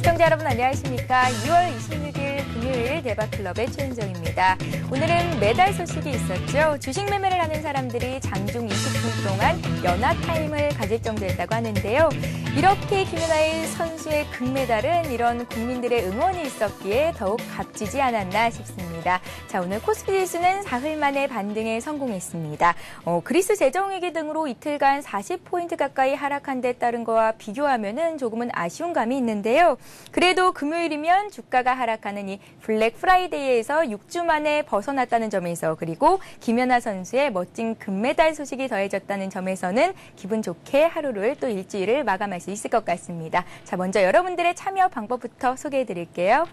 시청자 여러분 안녕하십니까. 2월 26일 금요일 대박클럽의 최은정입니다. 오늘은 매달 소식이 있었죠. 주식 매매를 하는 사람들이 장중 20분 동안 연화 타임을 가질 정도였다고 하는데요. 이렇게 김연아의 선수의 금메달은 이런 국민들의 응원이 있었기에 더욱 값지지 않았나 싶습니다. 자, 오늘 코스피 지수는 사흘 만에 반등에 성공했습니다. 그리스 재정위기 등으로 이틀간 40포인트 가까이 하락한 데 따른 거와 비교하면은 조금은 아쉬운 감이 있는데요. 그래도 금요일이면 주가가 하락하는 이 블랙 프라이데이에서 6주 만에 벗어났다는 점에서, 그리고 김연아 선수의 멋진 금메달 소식이 더해졌다는 점에서는 기분 좋게 하루를 또 일주일을 마감할 수 있을 것 같습니다. 자, 먼저 여러분들의 참여 방법부터 소개해 드릴게요.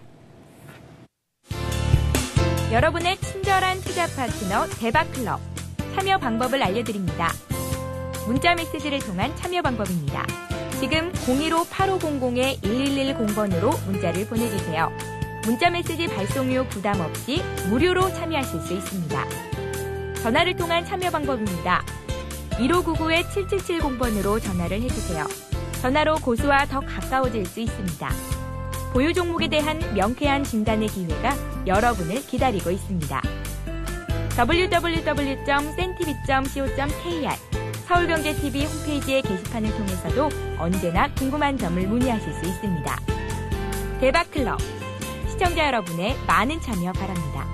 여러분의 친절한 투자 파트너 대박클럽. 참여 방법을 알려드립니다. 문자 메시지를 통한 참여 방법입니다. 지금 015-8500-1110번으로 문자를 보내주세요. 문자 메시지 발송료 부담 없이 무료로 참여하실 수 있습니다. 전화를 통한 참여 방법입니다. 1599-7770번으로 전화를 해주세요. 전화로 고수와 더 가까워질 수 있습니다. 보유 종목에 대한 명쾌한 진단의 기회가 여러분을 기다리고 있습니다. www.cntv.co.kr 서울경제TV 홈페이지의 게시판을 통해서도 언제나 궁금한 점을 문의하실 수 있습니다. 대박클럽, 시청자 여러분의 많은 참여 바랍니다.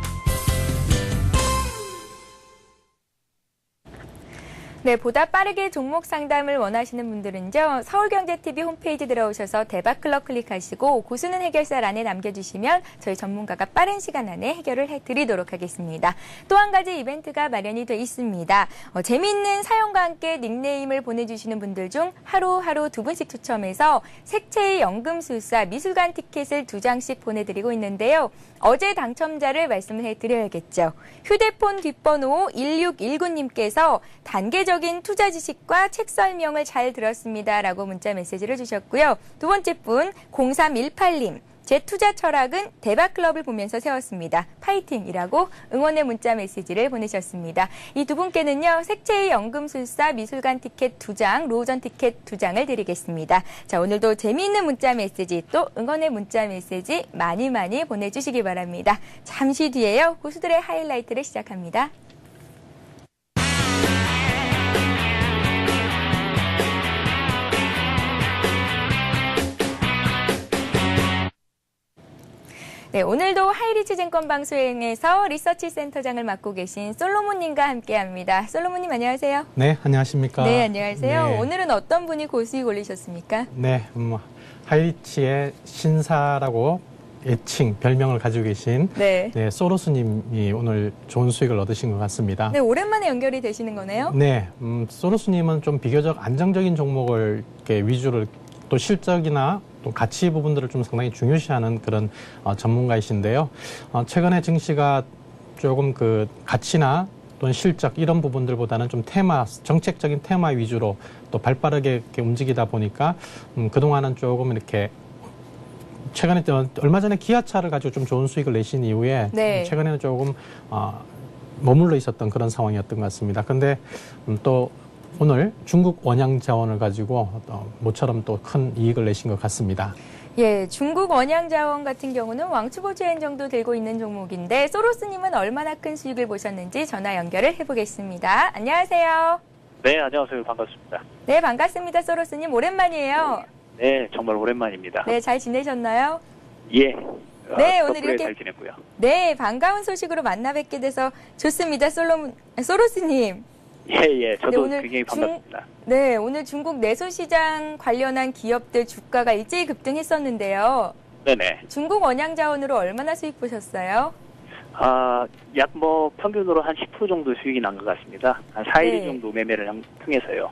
네, 보다 빠르게 종목 상담을 원하시는 분들은요, 서울경제TV 홈페이지 들어오셔서 대박클럽 클릭하시고 고수는 해결사란에 남겨주시면 저희 전문가가 빠른 시간 안에 해결을 해드리도록 하겠습니다. 또 한 가지 이벤트가 마련이 돼 있습니다. 재미있는 사연과 함께 닉네임을 보내주시는 분들 중 하루하루 2분씩 추첨해서 색채의 연금술사 미술관 티켓을 2장씩 보내드리고 있는데요. 어제 당첨자를 말씀을 해드려야겠죠. 휴대폰 뒷번호 1619님께서 단계적인 투자 지식과 책 설명을 잘 들었습니다. 라고 문자 메시지를 주셨고요. 두 번째 분 0318님. 제 투자 철학은 대박클럽을 보면서 세웠습니다. 파이팅이라고 응원의 문자 메시지를 보내셨습니다. 이 두 분께는요, 색채의 연금술사 미술관 티켓 2장, 로우전 티켓 2장을 드리겠습니다. 자, 오늘도 재미있는 문자 메시지 또 응원의 문자 메시지 많이 보내주시기 바랍니다. 잠시 뒤에요, 고수들의 하이라이트를 시작합니다. 네, 오늘도 하이리치 증권 방송에서 리서치 센터장을 맡고 계신 솔로몬님과 함께합니다. 솔로몬님 안녕하세요. 네, 안녕하십니까. 네, 안녕하세요. 네. 오늘은 어떤 분이 고수익 올리셨습니까? 네, 하이리치의 신사라고 애칭, 별명을 가지고 계신 네. 소로스님이 오늘 좋은 수익을 얻으신 것 같습니다. 네, 오랜만에 연결이 되시는 거네요. 네, 소로스님은 좀 비교적 안정적인 종목을 이렇게 위주로 또 실적이나 또 가치 부분들을 좀 상당히 중요시하는 그런 전문가이신데요. 최근에 증시가 조금 그 가치나 또는 실적 이런 부분들보다는 좀 정책적인 테마 위주로 또 발빠르게 이렇게 움직이다 보니까 그동안은 조금 이렇게 최근에 얼마 전에 기아차를 가지고 좀 좋은 수익을 내신 이후에 네. 최근에는 조금 머물러 있었던 그런 상황이었던 것 같습니다. 근데 또 오늘 중국 원양 자원을 가지고 모처럼 또 큰 이익을 내신 것 같습니다. 예, 중국 원양 자원 같은 경우는 왕초보주행 정도 들고 있는 종목인데 소로스님은 얼마나 큰 수익을 보셨는지 전화 연결을 해보겠습니다. 안녕하세요. 네, 안녕하세요. 반갑습니다. 네, 반갑습니다. 소로스님 오랜만이에요. 네, 정말 오랜만입니다. 네, 잘 지내셨나요? 예. 네, 오늘 이렇게 잘 지냈고요. 네, 반가운 소식으로 만나 뵙게 돼서 좋습니다. 소로스님. 예, 저도 오늘 굉장히 반갑습니다. 네, 오늘 중국 내수시장 관련한 기업들 주가가 일제히 급등했었는데요. 네네. 중국 원양 자원으로 얼마나 수익 보셨어요? 약 평균으로 한 10% 정도 수익이 난 것 같습니다. 한 4일 네. 정도 매매를 통해서요.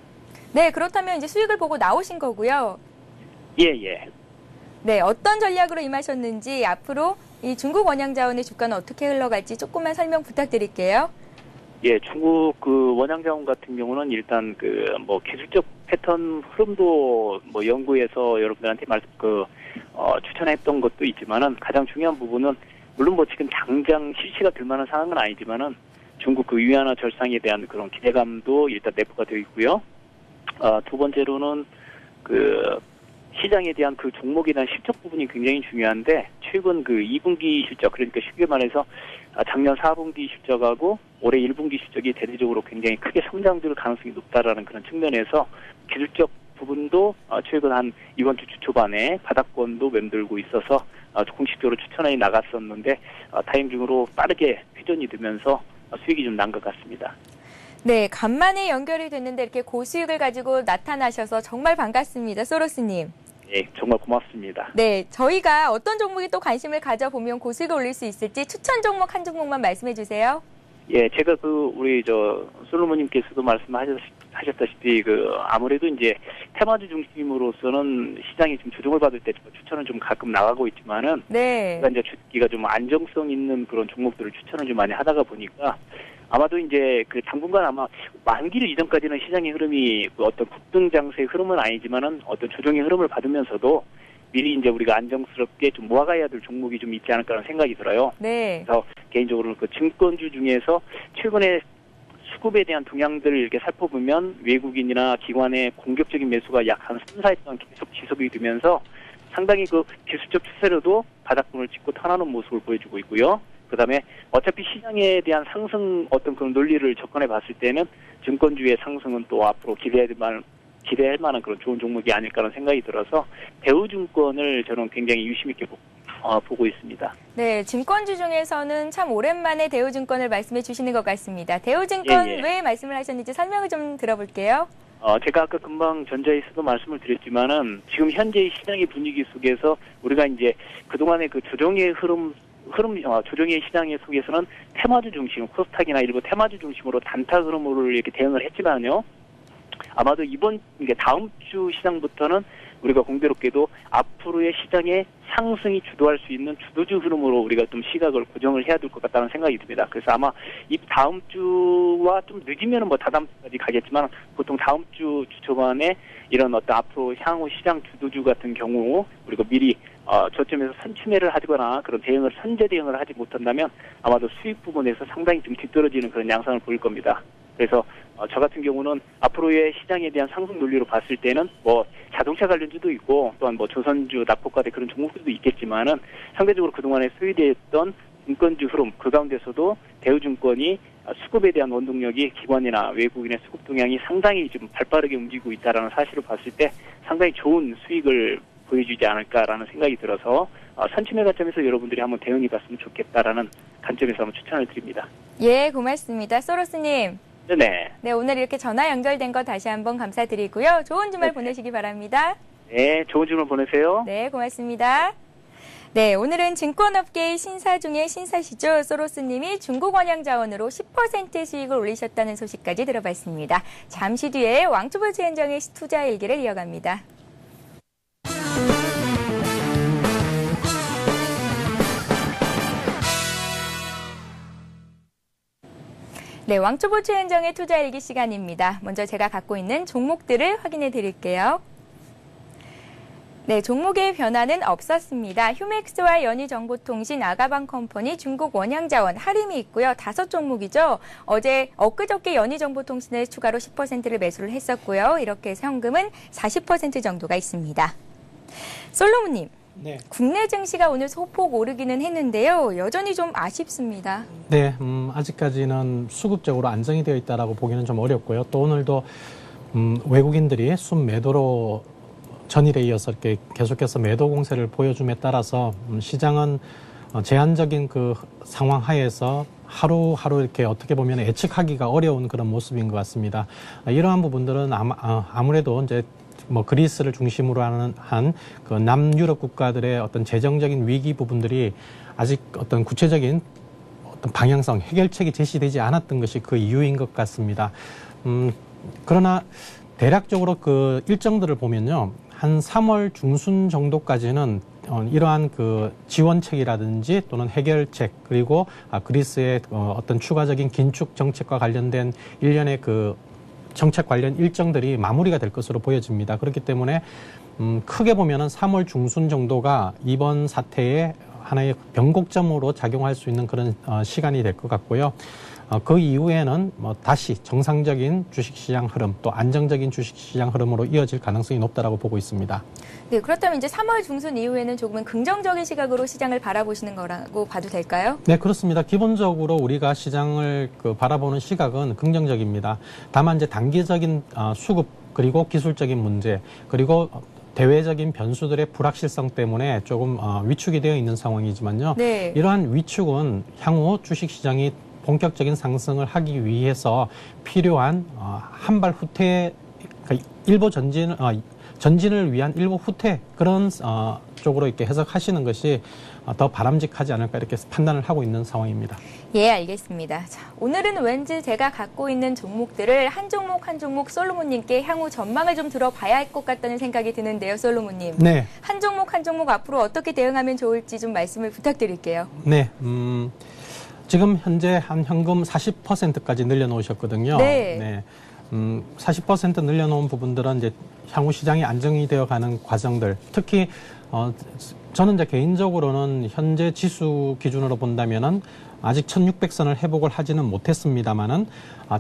네, 그렇다면 이제 수익을 보고 나오신 거고요. 예. 네, 어떤 전략으로 임하셨는지 앞으로 이 중국 원양 자원의 주가는 어떻게 흘러갈지 조금만 설명 부탁드릴게요. 예, 중국 원양 자원 같은 경우는 일단 기술적 패턴 흐름도 연구해서 여러분들한테 추천했던 것도 있지만은 가장 중요한 부분은 물론 지금 당장 실시가 될 만한 상황은 아니지만은 중국 위안화 절상에 대한 그런 기대감도 일단 내포가 되어 있고요. 두 번째로는 시장에 대한 그 종목에 대한 실적 부분이 굉장히 중요한데 최근 그 2분기 실적 그러니까 쉽게 말해서 작년 4분기 실적하고 올해 1분기 실적이 대대적으로 굉장히 크게 성장될 가능성이 높다라는 그런 측면에서 기술적 부분도 최근 한 이번 주 초반에 바닥권도 맴돌고 있어서 공식적으로 추천이 나갔었는데 타임 중으로 빠르게 회전이 되면서 수익이 좀 난 것 같습니다. 네, 간만에 연결이 됐는데 이렇게 고수익을 가지고 나타나셔서 정말 반갑습니다. 소로스님. 예, 정말 고맙습니다. 네, 저희가 어떤 종목에 또 관심을 가져보면 고수익을 올릴 수 있을지 추천 종목 한 종목만 말씀해 주세요. 예, 제가 우리 솔로몬님께서도 말씀하셨다시피 아무래도 이제 테마주 중심으로서는 시장이 좀 조정을 받을 때 추천은 좀 가끔 나가고 있지만은. 네. 그러니까 이제 주기가 좀 안정성 있는 그런 종목들을 추천을 좀 많이 하다가 보니까 아마도 이제 당분간 아마 만기를 이전까지는 시장의 흐름이 어떤 급등 장세의 흐름은 아니지만은 어떤 조정의 흐름을 받으면서도 미리 이제 우리가 안정스럽게 좀 모아가야 될 종목이 좀 있지 않을까라는 생각이 들어요. 네. 그래서 개인적으로는 증권주 중에서 최근에 수급에 대한 동향들을 이렇게 살펴보면 외국인이나 기관의 공격적인 매수가 약 한 3, 4일 동안 계속 지속이 되면서 상당히 기술적 추세로도 바닥권을 찍고 턴하는 모습을 보여주고 있고요. 그다음에 어차피 시장에 대한 상승 어떤 그런 논리를 접근해 봤을 때는 증권주의 상승은 또 앞으로 기대할 만한 그런 좋은 종목이 아닐까라는 생각이 들어서 대우증권을 저는 굉장히 유심 있게 보고 있습니다. 네, 증권주 중에서는 참 오랜만에 대우증권을 말씀해 주시는 것 같습니다. 대우증권 예. 왜 말씀을 하셨는지 설명을 좀 들어볼게요. 제가 아까 금방 전자에서도 말씀을 드렸지만은 지금 현재의 시장의 분위기 속에서 우리가 이제 그동안의 조정의 조정의 시장의 속에서는 테마주 중심, 코스닥이나 일부 테마주 중심으로 단타 흐름으로 이렇게 대응을 했지만요. 아마도 다음 주 시장부터는 우리가 공교롭게도 앞으로의 시장의 상승이 주도할 수 있는 주도주 흐름으로 우리가 좀 시각을 고정을 해야 될 것 같다는 생각이 듭니다. 그래서 아마 이 다음 주와 좀 늦으면은 다다음 주까지 가겠지만 보통 다음 주 초반에 이런 어떤 앞으로 향후 시장 주도주 같은 경우 우리가 미리 저점에서 선취매를 하거나 그런 선제 대응을 하지 못한다면 아마도 수익 부분에서 상당히 좀 뒤떨어지는 그런 양상을 보일 겁니다. 그래서 저 같은 경우는 앞으로의 시장에 대한 상승 논리로 봤을 때는 자동차 관련주도 있고 또한 조선주, 납포가대 그런 종목들도 있겠지만은 상대적으로 그동안에 소외되었던 증권주 흐름 그 가운데서도 대우증권이 수급에 대한 원동력이 기관이나 외국인의 수급 동향이 상당히 좀 발빠르게 움직이고 있다라는 사실을 봤을 때 상당히 좋은 수익을 보여주지 않을까라는 생각이 들어서 선취매 관점에서 여러분들이 한번 대응해 봤으면 좋겠다라는 관점에서 한번 추천을 드립니다. 예, 고맙습니다. 소로스님. 네. 네, 오늘 이렇게 전화 연결된 거 다시 한번 감사드리고요. 좋은 주말 보내시기 바랍니다. 네, 좋은 주말 보내세요. 네, 고맙습니다. 네, 오늘은 증권업계의 신사 중의 신사시죠. 소로스님이 중국 원양자원으로 10% 수익을 올리셨다는 소식까지 들어봤습니다. 잠시 뒤에 왕초보 최현정의 투자 일기를 이어갑니다. 네, 왕초보 최현정의 투자일기 시간입니다. 먼저 제가 갖고 있는 종목들을 확인해 드릴게요. 네, 종목의 변화는 없었습니다. 휴맥스와 연희정보통신, 아가방컴퍼니, 중국 원양자원, 하림이 있고요. 5종목이죠. 엊그저께 연희정보통신에 추가로 10%를 매수를 했었고요. 이렇게 해서 현금은 40% 정도가 있습니다. 솔로몬님. 네. 국내 증시가 오늘 소폭 오르기는 했는데요. 여전히 좀 아쉽습니다. 네, 아직까지는 수급적으로 안정이 되어 있다라고 보기는 좀 어렵고요. 또 오늘도 외국인들이 순매도로 전일에 이어서 이렇게 계속해서 매도 공세를 보여줌에 따라서 시장은 제한적인 상황 하에서 하루하루 이렇게 어떻게 보면 예측하기가 어려운 그런 모습인 것 같습니다. 이러한 부분들은 아무래도 이제 그리스를 중심으로 한 그 남유럽 국가들의 어떤 재정적인 위기 부분들이 아직 어떤 구체적인 어떤 방향성, 해결책이 제시되지 않았던 것이 그 이유인 것 같습니다. 그러나 대략적으로 일정들을 보면요. 한 3월 중순 정도까지는 이러한 지원책이라든지 또는 해결책 그리고 그리스의 어떤 추가적인 긴축 정책과 관련된 일련의 정책 관련 일정들이 마무리가 될 것으로 보여집니다. 그렇기 때문에 크게 보면은 3월 중순 정도가 이번 사태의 하나의 변곡점으로 작용할 수 있는 그런 시간이 될 것 같고요. 그 이후에는 뭐 다시 정상적인 주식시장 흐름 또 안정적인 주식시장 흐름으로 이어질 가능성이 높다라고 보고 있습니다. 네, 그렇다면 이제 3월 중순 이후에는 조금은 긍정적인 시각으로 시장을 바라보시는 거라고 봐도 될까요? 네, 그렇습니다. 기본적으로 우리가 시장을 바라보는 시각은 긍정적입니다. 다만 이제 단기적인 수급 그리고 기술적인 문제 그리고 대외적인 변수들의 불확실성 때문에 조금 위축이 되어 있는 상황이지만요. 네. 이러한 위축은 향후 주식시장이 본격적인 상승을 하기 위해서 필요한 한 발 후퇴, 그러니까 일부 전진을 위한 일부 후퇴 그런 쪽으로 이렇게 해석하시는 것이 더 바람직하지 않을까 이렇게 판단을 하고 있는 상황입니다. 예, 알겠습니다. 자, 오늘은 왠지 제가 갖고 있는 종목들을 한 종목 한 종목 솔로몬님께 향후 전망을 좀 들어봐야 할 것 같다는 생각이 드는데요, 솔로몬님. 네. 한 종목 한 종목 앞으로 어떻게 대응하면 좋을지 좀 말씀을 부탁드릴게요. 네. 지금 현재 한 현금 40%까지 늘려놓으셨거든요. 네. 40% 늘려놓은 부분들은 이제 향후 시장이 안정이 되어가는 과정들, 특히 저는 이제 개인적으로는 현재 지수 기준으로 본다면은 아직 1600선을 회복을 하지는 못했습니다만은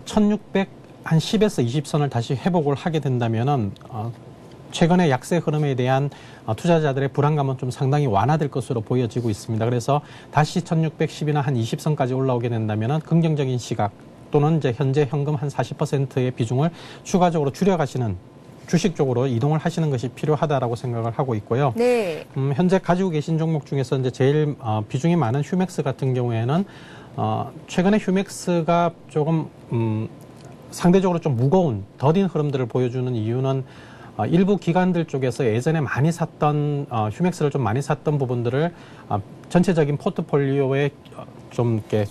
1600 한 10에서 20선을 다시 회복을 하게 된다면은 최근의 약세 흐름에 대한 투자자들의 불안감은 좀 상당히 완화될 것으로 보여지고 있습니다. 그래서 다시 1610이나 한 20선까지 올라오게 된다면은 긍정적인 시각 또는 이제 현재 현금 한 40%의 비중을 추가적으로 줄여가시는 주식 쪽으로 이동을 하시는 것이 필요하다라고 생각을 하고 있고요. 네. 현재 가지고 계신 종목 중에서 이제 제일 비중이 많은 휴맥스 같은 경우에는 최근에 휴맥스가 조금 상대적으로 좀 무거운 더딘 흐름들을 보여주는 이유는 일부 기관들 쪽에서 예전에 많이 샀던 휴맥스를 좀 많이 샀던 부분들을 전체적인 포트폴리오에 좀 이렇게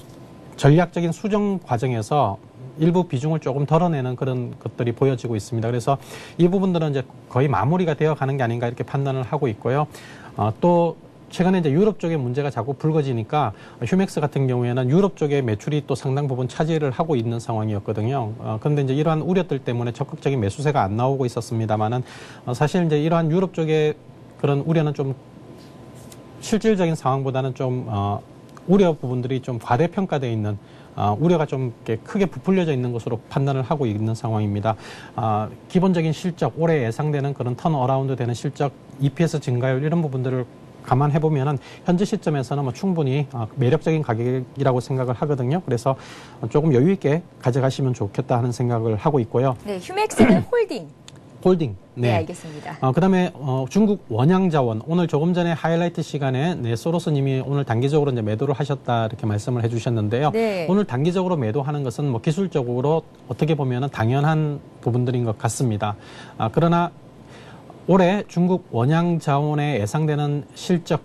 전략적인 수정 과정에서 일부 비중을 조금 덜어내는 그런 것들이 보여지고 있습니다. 그래서 이 부분들은 이제 거의 마무리가 되어 가는 게 아닌가 이렇게 판단을 하고 있고요. 또 최근에 이제 유럽 쪽에 문제가 자꾸 불거지니까 휴맥스 같은 경우에는 유럽 쪽의 매출이 또 상당 부분 차지를 하고 있는 상황이었거든요. 그런데 이제 이러한 우려들 때문에 적극적인 매수세가 안 나오고 있었습니다만은 사실 이제 이러한 유럽 쪽의 그런 우려는 좀 실질적인 상황보다는 좀 우려 부분들이 좀 과대평가되어 있는 우려가 좀 크게 부풀려져 있는 것으로 판단을 하고 있는 상황입니다. 기본적인 실적, 올해 예상되는 그런 턴어라운드 되는 실적, EPS 증가율 이런 부분들을 감안해 보면은 현재 시점에서는 뭐 충분히 매력적인 가격이라고 생각을 하거든요. 그래서 조금 여유 있게 가져가시면 좋겠다 하는 생각을 하고 있고요. 네, 휴맥스는 홀딩. 홀딩. 네, 알겠습니다. 그다음에 중국 원양자원 오늘 조금 전에 하이라이트 시간에 소로스님이 오늘 단기적으로 이제 매도를 하셨다 이렇게 말씀을 해주셨는데요. 네. 오늘 단기적으로 매도하는 것은 뭐 기술적으로 어떻게 보면은 당연한 부분들인 것 같습니다. 그러나 올해 중국 원양자원의 예상되는 실적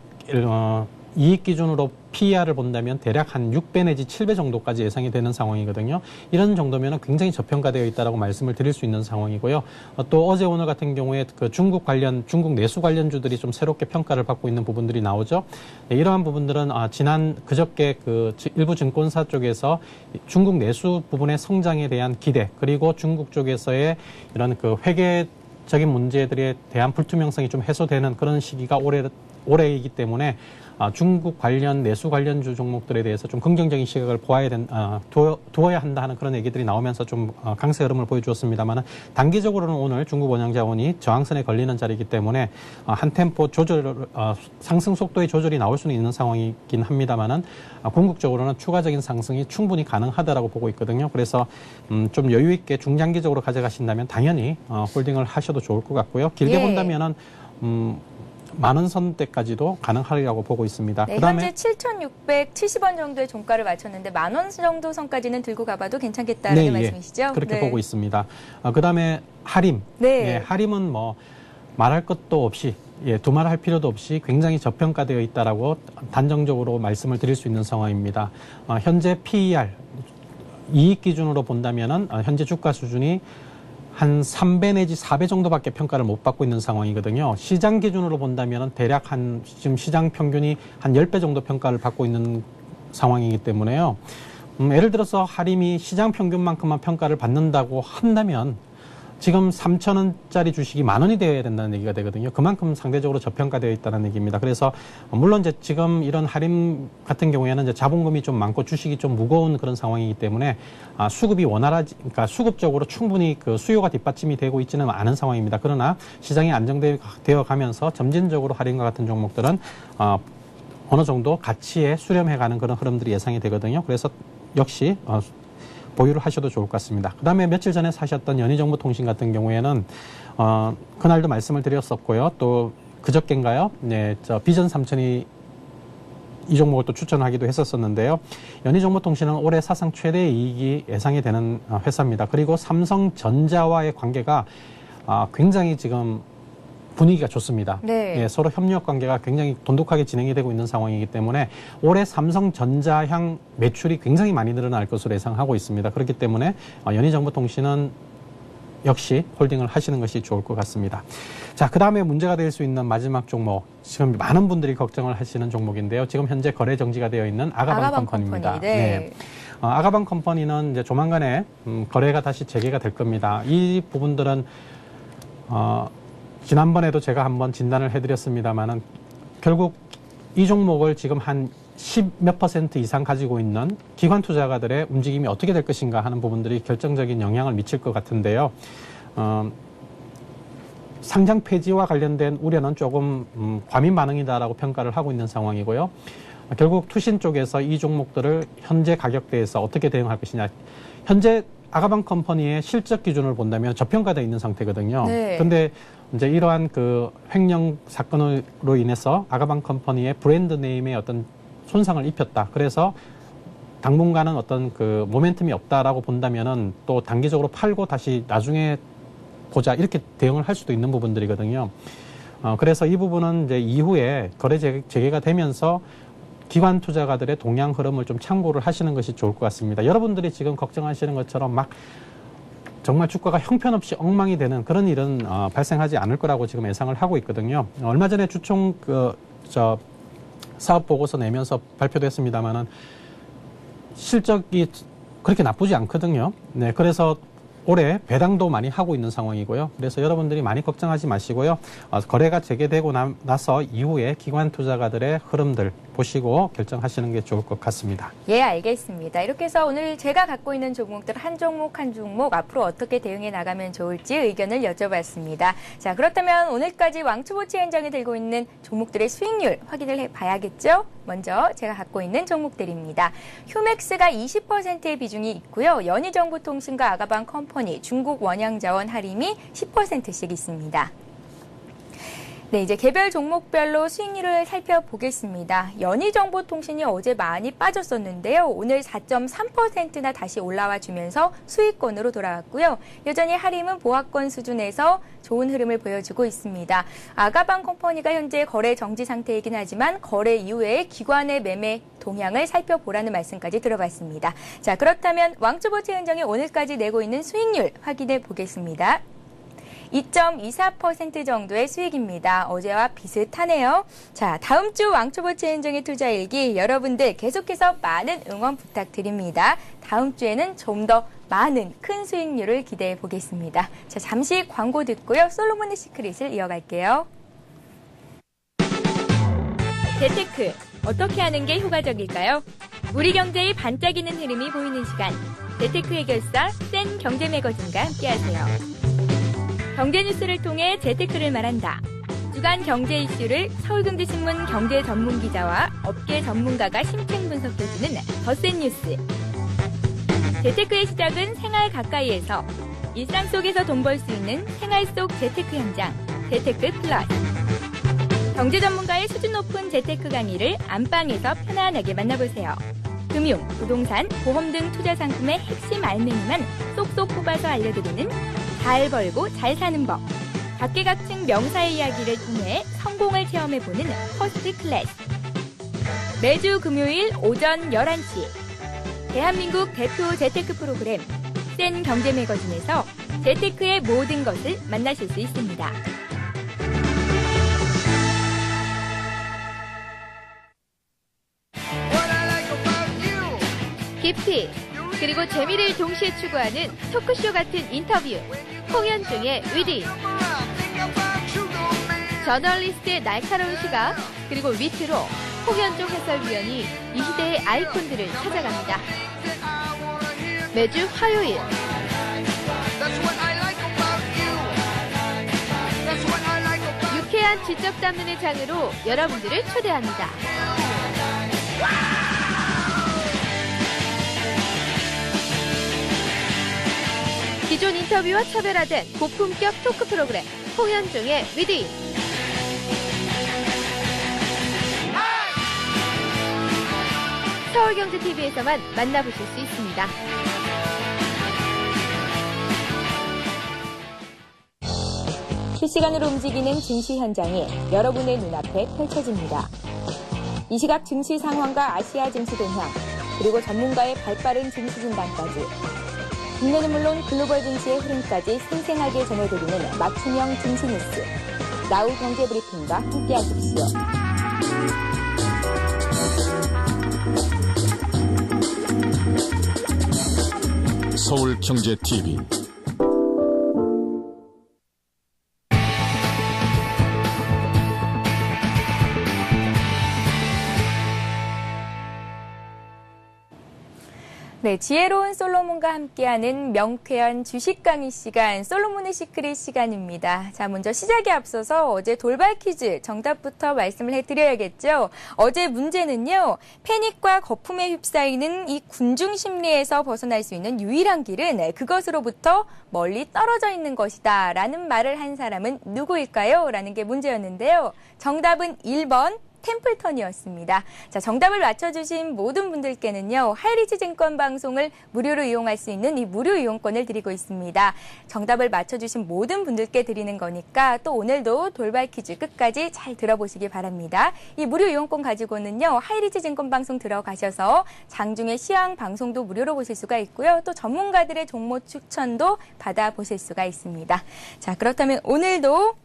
이익 기준으로 PER을 본다면 대략 한 6배 내지 7배 정도까지 예상이 되는 상황이거든요. 이런 정도면 굉장히 저평가되어 있다라고 말씀을 드릴 수 있는 상황이고요. 또 어제 오늘 같은 경우에 그 중국 내수 관련주들이 좀 새롭게 평가를 받고 있는 부분들이 나오죠. 네, 이러한 부분들은 그저께 그 일부 증권사 쪽에서 중국 내수 부분의 성장에 대한 기대 그리고 중국 쪽에서의 이런 그 회계적인 문제들에 대한 불투명성이 좀 해소되는 그런 시기가 올해이기 때문에 중국 관련 내수 관련주 종목들에 대해서 좀 긍정적인 시각을 두어야 한다 하는 그런 얘기들이 나오면서 좀 강세 흐름을 보여주었습니다만 단기적으로는 오늘 중국 원양자원이 저항선에 걸리는 자리이기 때문에 한 템포 상승 속도의 조절이 나올 수는 있는 상황이긴 합니다만은 궁극적으로는 추가적인 상승이 충분히 가능하다라고 보고 있거든요. 그래서 좀 여유 있게 중장기적으로 가져가신다면 당연히 홀딩을 하셔도 좋을 것 같고요. 길게 예. 본다면은 10,000원 선대까지도 가능하리라고 보고 있습니다. 네, 그다음에 현재 7,670원 정도의 종가를 맞췄는데 10,000원 정도 선까지는 들고 가봐도 괜찮겠다는 네, 말씀이시죠? 그렇게 네. 보고 있습니다. 그다음에 하림. 네. 하림은 뭐 말할 것도 없이 두말할 필요도 없이 굉장히 저평가되어 있다라고 단정적으로 말씀을 드릴 수 있는 상황입니다. 현재 PER 이익 기준으로 본다면은 현재 주가 수준이 한 3배 내지 4배 정도밖에 평가를 못 받고 있는 상황이거든요. 시장 기준으로 본다면 대략 지금 시장 평균이 한 10배 정도 평가를 받고 있는 상황이기 때문에요. 예를 들어서 하림이 시장 평균만큼만 평가를 받는다고 한다면 지금 3,000원짜리 주식이 10,000원이 되어야 된다는 얘기가 되거든요. 그만큼 상대적으로 저평가되어 있다는 얘기입니다. 그래서 물론 이제 지금 이런 할인 같은 경우에는 이제 자본금이 좀 많고 주식이 좀 무거운 그런 상황이기 때문에 수급이 원활하지, 그러니까 수급적으로 충분히 그 수요가 뒷받침이 되고 있지는 않은 상황입니다. 그러나 시장이 안정되어 가면서 점진적으로 할인과 같은 종목들은 어느 정도 가치에 수렴해가는 그런 흐름들이 예상이 되거든요. 그래서 역시 보유를 하셔도 좋을 것 같습니다. 그 다음에 며칠 전에 사셨던 연희정보통신 같은 경우에는 그날도 말씀을 드렸었고요. 또 그저께인가요? 네, 비전 3,000이 이 종목을 또 추천하기도 했었었는데요. 연희정보통신은 올해 사상 최대 이익이 예상이 되는 회사입니다. 그리고 삼성전자와의 관계가 굉장히 지금 분위기가 좋습니다. 네. 예, 서로 협력 관계가 굉장히 돈독하게 진행이 되고 있는 상황이기 때문에 올해 삼성전자향 매출이 굉장히 많이 늘어날 것으로 예상하고 있습니다. 그렇기 때문에 연희정보통신은 역시 홀딩을 하시는 것이 좋을 것 같습니다. 자, 그 다음에 문제가 될 수 있는 마지막 종목, 지금 많은 분들이 걱정을 하시는 종목인데요. 지금 현재 거래 정지가 되어 있는 아가방 컴퍼니입니다. 컴퍼니, 네. 아가방 컴퍼니는 이제 조만간에 거래가 다시 재개가 될 겁니다. 이 부분들은 지난번에도 제가 한번 진단을 해드렸습니다만은 결국 이 종목을 지금 한 10몇 % 이상 가지고 있는 기관 투자가들의 움직임이 어떻게 될 것인가 하는 부분들이 결정적인 영향을 미칠 것 같은데요. 상장 폐지와 관련된 우려는 조금 과민 반응이다라고 평가를 하고 있는 상황이고요. 결국 투신 쪽에서 이 종목들을 현재 가격대에서 어떻게 대응할 것이냐. 현재 아가방 컴퍼니의 실적 기준을 본다면 저평가되어 있는 상태거든요. 네. 근데 이제 이러한 그 횡령 사건으로 인해서 아가방 컴퍼니의 브랜드 네임에 어떤 손상을 입혔다. 그래서 당분간은 어떤 그 모멘텀이 없다라고 본다면은 또 단기적으로 팔고 다시 나중에 보자 이렇게 대응을 할 수도 있는 부분들이거든요. 그래서 이 부분은 이제 이후에 거래 재개가 되면서 기관 투자가들의 동향 흐름을 좀 참고를 하시는 것이 좋을 것 같습니다. 여러분들이 지금 걱정하시는 것처럼 막 정말 주가가 형편없이 엉망이 되는 그런 일은 발생하지 않을 거라고 지금 예상을 하고 있거든요. 얼마 전에 주총 사업 보고서 내면서 발표됐습니다만은 실적이 그렇게 나쁘지 않거든요. 네, 그래서 올해 배당도 많이 하고 있는 상황이고요. 그래서 여러분들이 많이 걱정하지 마시고요. 거래가 재개되고 나서 이후에 기관 투자가들의 흐름들 보시고 결정하시는 게 좋을 것 같습니다. 예, 알겠습니다. 이렇게 해서 오늘 제가 갖고 있는 종목들 한 종목 한 종목 앞으로 어떻게 대응해 나가면 좋을지 의견을 여쭤봤습니다. 자, 그렇다면 오늘까지 왕초보치 현장에 들고 있는 종목들의 수익률 확인을 해봐야겠죠? 먼저 제가 갖고 있는 종목들입니다. 휴맥스가 20%의 비중이 있고요. 연희정보통신과 아가방 컴퍼니, 중국 원양자원 할인이 10%씩 있습니다. 네, 이제 개별 종목별로 수익률을 살펴보겠습니다. 연희정보통신이 어제 많이 빠졌었는데요. 오늘 4.3%나 다시 올라와 주면서 수익권으로 돌아왔고요. 여전히 할인은 보합권 수준에서 좋은 흐름을 보여주고 있습니다. 아가방 컴퍼니가 현재 거래 정지 상태이긴 하지만 거래 이후에 기관의 매매 동향을 살펴보라는 말씀까지 들어봤습니다. 자, 그렇다면 왕초보채 현정이 오늘까지 내고 있는 수익률 확인해 보겠습니다. 2.24% 정도의 수익입니다. 어제와 비슷하네요. 자, 다음 주 왕초보채 현정의 투자일기 여러분들 계속해서 많은 응원 부탁드립니다. 다음 주에는 좀 더 많은 큰 수익률을 기대해 보겠습니다. 자, 잠시 광고 듣고요. 솔로몬의 시크릿을 이어갈게요. 재테크, 어떻게 하는 게 효과적일까요? 우리 경제의 반짝이는 흐름이 보이는 시간. 재테크 해결사 센 경제 매거진과 함께하세요. 경제 뉴스를 통해 재테크를 말한다. 주간 경제 이슈를 서울경제신문 경제 전문 기자와 업계 전문가가 심층 분석해주는 더 센 뉴스. 재테크의 시작은 생활 가까이에서 일상 속에서 돈 벌 수 있는 생활 속 재테크 현장, 재테크 플러스. 경제 전문가의 수준 높은 재테크 강의를 안방에서 편안하게 만나보세요. 금융, 부동산, 보험 등 투자 상품의 핵심 알맹이만 쏙쏙 뽑아서 알려드리는 잘 벌고 잘 사는 법. 각계각층 명사의 이야기를 통해 성공을 체험해보는 퍼스트 클래스. 매주 금요일 오전 11시. 대한민국 대표 재테크 프로그램 센 경제 매거진에서 재테크의 모든 것을 만나실 수 있습니다. 깊이 그리고 재미를 동시에 추구하는 토크쇼 같은 인터뷰. 홍현종의 위디. 저널리스트의 날카로운 시각, 그리고 위트로 홍현종 해설위원이 이 시대의 아이콘들을 찾아갑니다. 매주 화요일 유쾌한 지적 담론의 장으로 여러분들을 초대합니다. 기존 인터뷰와 차별화된 고품격 토크 프로그램 홍현종의 위디. 서울경제TV에서만 만나보실 수 있습니다. 실시간으로 움직이는 증시 현장이 여러분의 눈앞에 펼쳐집니다. 이 시각 증시 상황과 아시아 증시 동향, 그리고 전문가의 발빠른 증시 진단까지 국내는 물론 글로벌 증시의 흐름까지 생생하게 전해드리는 맞춤형 증시 뉴스. 나우 경제브리핑과 함께하십시오. 서울경제TV 네, 지혜로운 솔로몬과 함께하는 명쾌한 주식 강의 시간, 솔로몬의 시크릿 시간입니다. 자, 먼저 시작에 앞서서 어제 돌발 퀴즈 정답부터 말씀을 해드려야겠죠. 어제 문제는요, 패닉과 거품에 휩싸이는 이 군중 심리에서 벗어날 수 있는 유일한 길은 그것으로부터 멀리 떨어져 있는 것이다 라는 말을 한 사람은 누구일까요? 라는 게 문제였는데요. 정답은 1번. 템플턴이었습니다. 자, 정답을 맞춰주신 모든 분들께는요, 하이리즈 증권 방송을 무료로 이용할 수 있는 이 무료 이용권을 드리고 있습니다. 정답을 맞춰주신 모든 분들께 드리는 거니까 또 오늘도 돌발 퀴즈 끝까지 잘 들어보시기 바랍니다. 이 무료 이용권 가지고는요, 하이리즈 증권 방송 들어가셔서 장중에 시황 방송도 무료로 보실 수가 있고요. 또 전문가들의 종목 추천도 받아보실 수가 있습니다. 자, 그렇다면 오늘도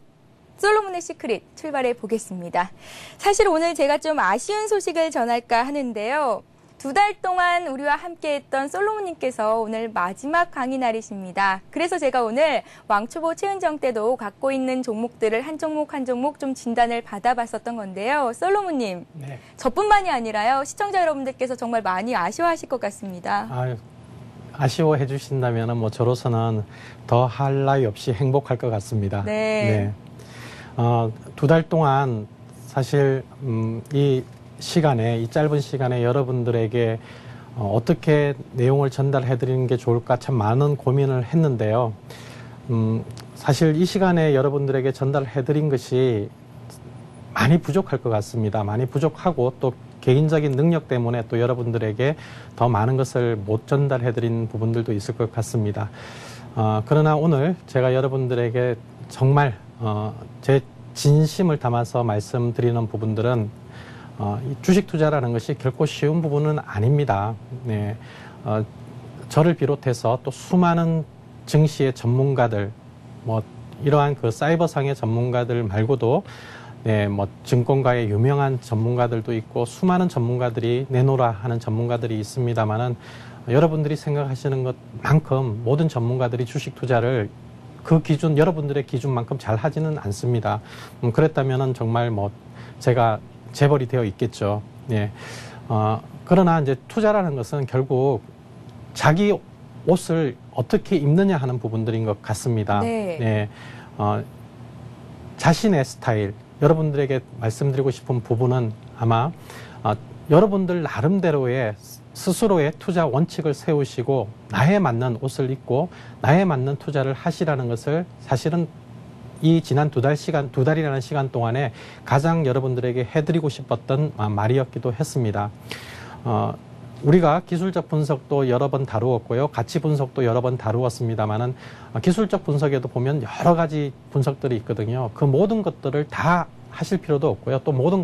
솔로몬의 시크릿 출발해 보겠습니다. 사실 오늘 제가 좀 아쉬운 소식을 전할까 하는데요. 2달 동안 우리와 함께했던 솔로몬님께서 오늘 마지막 강의 날이십니다. 그래서 제가 오늘 왕초보 최은정 때도 갖고 있는 종목들을 한 종목 한 종목 좀 진단을 받아봤었던 건데요. 솔로몬님, 네. 저뿐만이 아니라요. 시청자 여러분들께서 정말 많이 아쉬워하실 것 같습니다. 아쉬워해 주신다면 뭐 저로서는 더 할 나위 없이 행복할 것 같습니다. 네. 2달 동안 사실 이 시간에, 이 짧은 시간에 여러분들에게 어떻게 내용을 전달해 드리는 게 좋을까 참 많은 고민을 했는데요. 사실 이 시간에 여러분들에게 전달해 드린 것이 많이 부족할 것 같습니다. 많이 부족하고 또 개인적인 능력 때문에 또 여러분들에게 더 많은 것을 못 전달해 드린 부분들도 있을 것 같습니다. 그러나 오늘 제가 여러분들에게 정말 제 진심을 담아서 말씀드리는 부분들은 이 주식 투자라는 것이 결코 쉬운 부분은 아닙니다. 네, 저를 비롯해서 또 수많은 증시의 전문가들, 뭐 이러한 그 사이버상의 전문가들 말고도 네, 뭐 증권가의 유명한 전문가들도 있고 수많은 전문가들이 내놓으라 하는 전문가들이 있습니다만은 여러분들이 생각하시는 것만큼 모든 전문가들이 주식 투자를 그 기준, 여러분들의 기준만큼 잘 하지는 않습니다. 그랬다면은 정말 뭐 제가 재벌이 되어 있겠죠. 예. 그러나 이제 투자라는 것은 결국 자기 옷을 어떻게 입느냐 하는 부분들인 것 같습니다. 네. 예. 자신의 스타일, 여러분들에게 말씀드리고 싶은 부분은 아마 여러분들 나름대로의 스스로의 투자 원칙을 세우시고 나에 맞는 옷을 입고 나에 맞는 투자를 하시라는 것을 사실은 이 지난 2달이라는 시간 동안에 가장 여러분들에게 해드리고 싶었던 말이었기도 했습니다. 우리가 기술적 분석도 여러 번 다루었고요. 가치 분석도 여러 번 다루었습니다만은 기술적 분석에도 보면 여러 가지 분석들이 있거든요. 그 모든 것들을 다 하실 필요도 없고요. 또 모든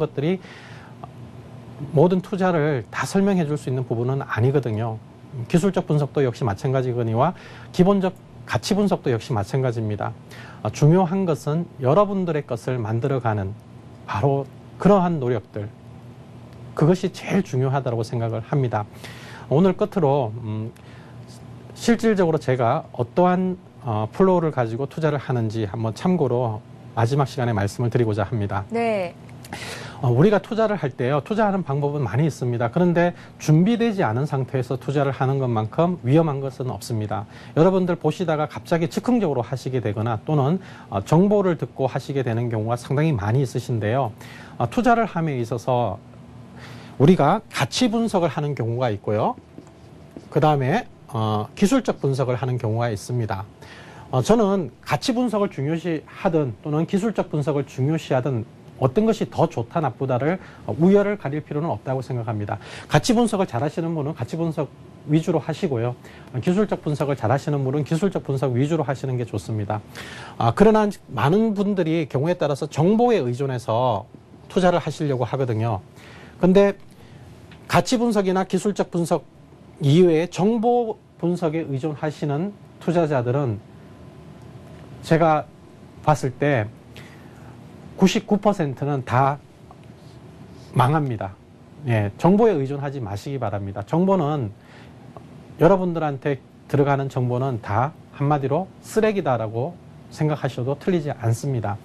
투자를 다 설명해 줄 수 있는 부분은 아니거든요. 기술적 분석도 역시 마찬가지거니와 기본적 가치 분석도 역시 마찬가지입니다. 중요한 것은 여러분들의 것을 만들어가는 바로 그러한 노력들, 그것이 제일 중요하다고 생각을 합니다. 오늘 끝으로 실질적으로 제가 어떠한 플로우를 가지고 투자를 하는지 한번 참고로 마지막 시간에 말씀을 드리고자 합니다. 네. 우리가 투자를 할 때요, 투자하는 방법은 많이 있습니다. 그런데 준비되지 않은 상태에서 투자를 하는 것만큼 위험한 것은 없습니다. 여러분들 보시다가 갑자기 즉흥적으로 하시게 되거나 또는 정보를 듣고 하시게 되는 경우가 상당히 많이 있으신데요. 투자를 함에 있어서 우리가 가치 분석을 하는 경우가 있고요. 그 다음에 기술적 분석을 하는 경우가 있습니다. 저는 가치 분석을 중요시하든 또는 기술적 분석을 중요시하든 어떤 것이 더 좋다 나쁘다를 우열을 가릴 필요는 없다고 생각합니다. 가치 분석을 잘 하시는 분은 가치 분석 위주로 하시고요. 기술적 분석을 잘 하시는 분은 기술적 분석 위주로 하시는 게 좋습니다. 그러나 많은 분들이 경우에 따라서 정보에 의존해서 투자를 하시려고 하거든요. 근데 가치 분석이나 기술적 분석 이외에 정보 분석에 의존하시는 투자자들은 제가 봤을 때 99%는 다 망합니다. 예, 정보에 의존하지 마시기 바랍니다. 정보는 여러분들한테 들어가는 정보는 다 한마디로 쓰레기다라고 생각하셔도 틀리지 않습니다.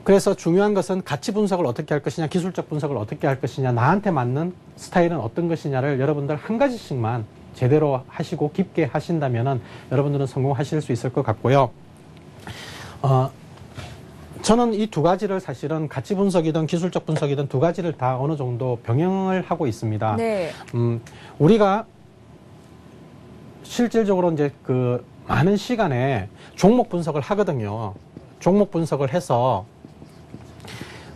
그래서 중요한 것은 가치 분석을 어떻게 할 것이냐, 기술적 분석을 어떻게 할 것이냐, 나한테 맞는 스타일은 어떤 것이냐를 여러분들 한 가지씩만 제대로 하시고 깊게 하신다면은 여러분들은 성공하실 수 있을 것 같고요. 저는 이 두 가지를 사실은 가치 분석이든 기술적 분석이든 두 가지를 다 어느 정도 병행을 하고 있습니다. 네. 우리가 실질적으로 이제 그 많은 시간에 종목 분석을 하거든요. 종목 분석을 해서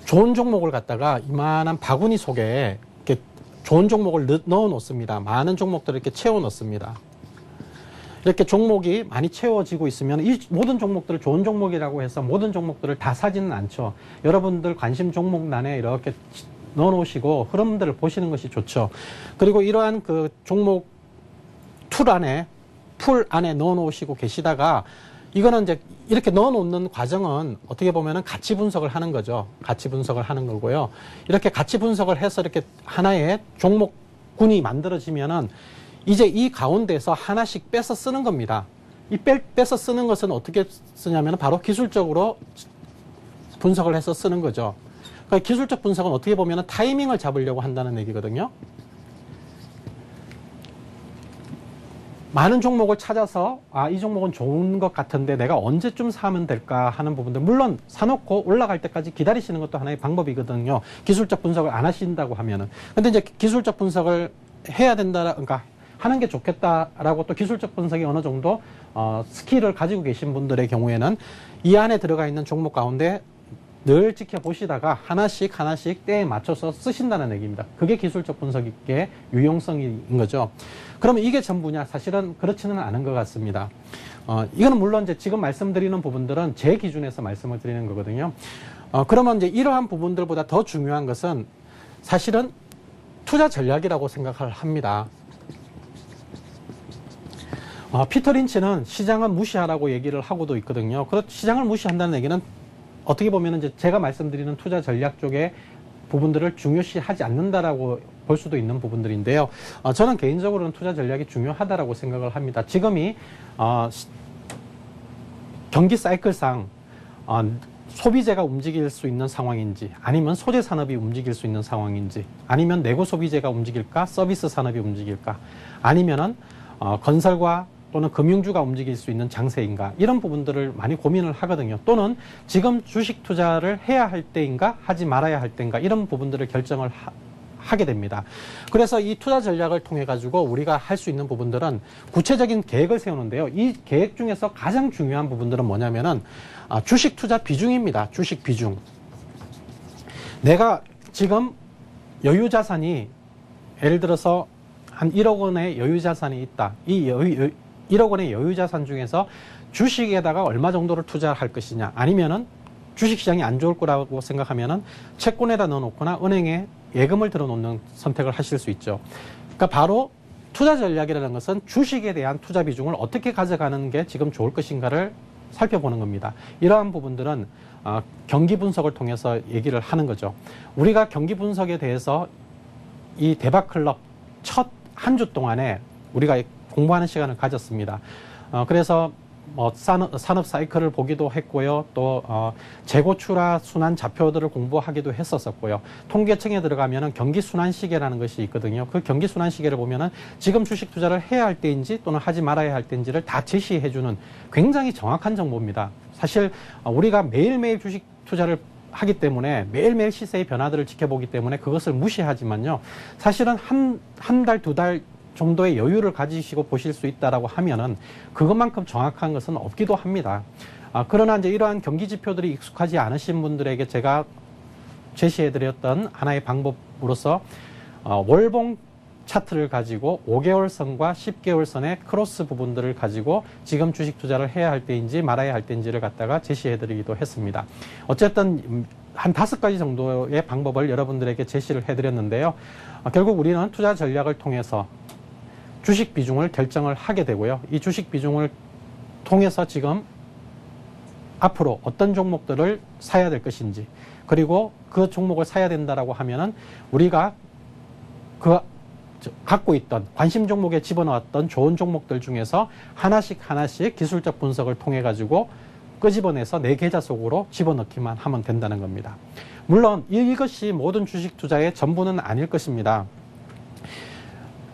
좋은 종목을 갖다가 이만한 바구니 속에 이렇게 좋은 종목을 넣어 놓습니다. 많은 종목들을 이렇게 채워 넣습니다. 이렇게 종목이 많이 채워지고 있으면 이 모든 종목들을 좋은 종목이라고 해서 모든 종목들을 다 사지는 않죠. 여러분들 관심 종목란에 이렇게 넣어 놓으시고 흐름들을 보시는 것이 좋죠. 그리고 이러한 그 종목 풀 안에 넣어 놓으시고 계시다가 이거는 이제 이렇게 넣어 놓는 과정은 어떻게 보면은 가치 분석을 하는 거죠. 가치 분석을 하는 거고요. 이렇게 가치 분석을 해서 이렇게 하나의 종목군이 만들어지면은 이제 이 가운데서 하나씩 빼서 쓰는 겁니다. 이 빼서 쓰는 것은 어떻게 쓰냐면 바로 기술적으로 분석을 해서 쓰는 거죠. 그러니까 기술적 분석은 어떻게 보면 타이밍을 잡으려고 한다는 얘기거든요. 많은 종목을 찾아서 이 종목은 좋은 것 같은데 내가 언제쯤 사면 될까 하는 부분들, 물론 사놓고 올라갈 때까지 기다리시는 것도 하나의 방법이거든요. 기술적 분석을 안 하신다고 하면은. 근데 이제 기술적 분석을 해야 된다, 그러니까 하는 게 좋겠다라고 또 기술적 분석이 어느 정도 스킬을 가지고 계신 분들의 경우에는 이 안에 들어가 있는 종목 가운데 늘 지켜보시다가 하나씩 때에 맞춰서 쓰신다는 얘기입니다. 그게 기술적 분석의 유용성인 거죠. 그러면 이게 전부냐? 사실은 그렇지는 않은 것 같습니다. 이거는 물론 이제 지금 말씀드리는 부분들은 제 기준에서 말씀을 드리는 거거든요. 그러면 이제 이러한 부분들보다 더 중요한 것은 사실은 투자 전략이라고 생각을 합니다. 피터 린치는 시장은 무시하라고 얘기를 하고도 있거든요. 시장을 무시한다는 얘기는 어떻게 보면 이제 제가 말씀드리는 투자 전략 쪽의 부분들을 중요시하지 않는다라고 볼 수도 있는 부분들인데요. 저는 개인적으로는 투자 전략이 중요하다라고 생각을 합니다. 지금이 경기 사이클상 소비재가 움직일 수 있는 상황인지, 아니면 소재 산업이 움직일 수 있는 상황인지, 아니면 내구 소비재가 움직일까, 서비스 산업이 움직일까, 아니면은 건설과 또는 금융주가 움직일 수 있는 장세인가, 이런 부분들을 많이 고민을 하거든요. 또는 지금 주식 투자를 해야 할 때인가 하지 말아야 할 때인가, 이런 부분들을 결정을 하게 됩니다. 그래서 이 투자 전략을 통해 가지고 우리가 할 수 있는 부분들은 구체적인 계획을 세우는데요. 이 계획 중에서 가장 중요한 부분들은 뭐냐면은 주식 투자 비중입니다. 주식 비중. 내가 지금 여유 자산이 예를 들어서 한 1억 원의 여유 자산이 있다. 이 1억 원의 여유 자산 중에서 주식에다가 얼마 정도를 투자할 것이냐, 아니면은 주식시장이 안 좋을 거라고 생각하면은 채권에다 넣어놓거나 은행에 예금을 들어놓는 선택을 하실 수 있죠. 그러니까 바로 투자 전략이라는 것은 주식에 대한 투자 비중을 어떻게 가져가는 게 지금 좋을 것인가를 살펴보는 겁니다. 이러한 부분들은 경기 분석을 통해서 얘기를 하는 거죠. 우리가 경기 분석에 대해서 이 대박클럽 첫 한 주 동안에 우리가 공부하는 시간을 가졌습니다. 그래서 산업 사이클을 보기도 했고요. 또 재고 출하 순환 좌표들을 공부하기도 했었고요. 통계청에 들어가면은 경기 순환 시계라는 것이 있거든요. 그 경기 순환 시계를 보면은 지금 주식 투자를 해야 할 때인지 또는 하지 말아야 할 때인지를 다 제시해주는 굉장히 정확한 정보입니다. 사실 우리가 매일매일 주식 투자를 하기 때문에 매일매일 시세의 변화들을 지켜보기 때문에 그것을 무시하지만요. 사실은 한 달, 두 달 정도의 여유를 가지시고 보실 수 있다라고 하면은 그것만큼 정확한 것은 없기도 합니다. 그러나 이제 이러한 경기 지표들이 익숙하지 않으신 분들에게 제가 제시해드렸던 하나의 방법으로서 월봉 차트를 가지고 5개월선과 10개월선의 크로스 부분들을 가지고 지금 주식 투자를 해야 할 때인지 말아야 할 때인지를 갖다가 제시해드리기도 했습니다. 어쨌든 한 5가지 정도의 방법을 여러분들에게 제시를 해드렸는데요. 결국 우리는 투자 전략을 통해서 주식 비중을 결정을 하게 되고요. 이 주식 비중을 통해서 지금 앞으로 어떤 종목들을 사야 될 것인지, 그리고 그 종목을 사야 된다라고 하면은 우리가 갖고 있던 관심 종목에 집어넣었던 좋은 종목들 중에서 하나씩 기술적 분석을 통해 가지고 끄집어내서 내 계좌 속으로 집어넣기만 하면 된다는 겁니다. 물론 이것이 모든 주식 투자의 전부는 아닐 것입니다.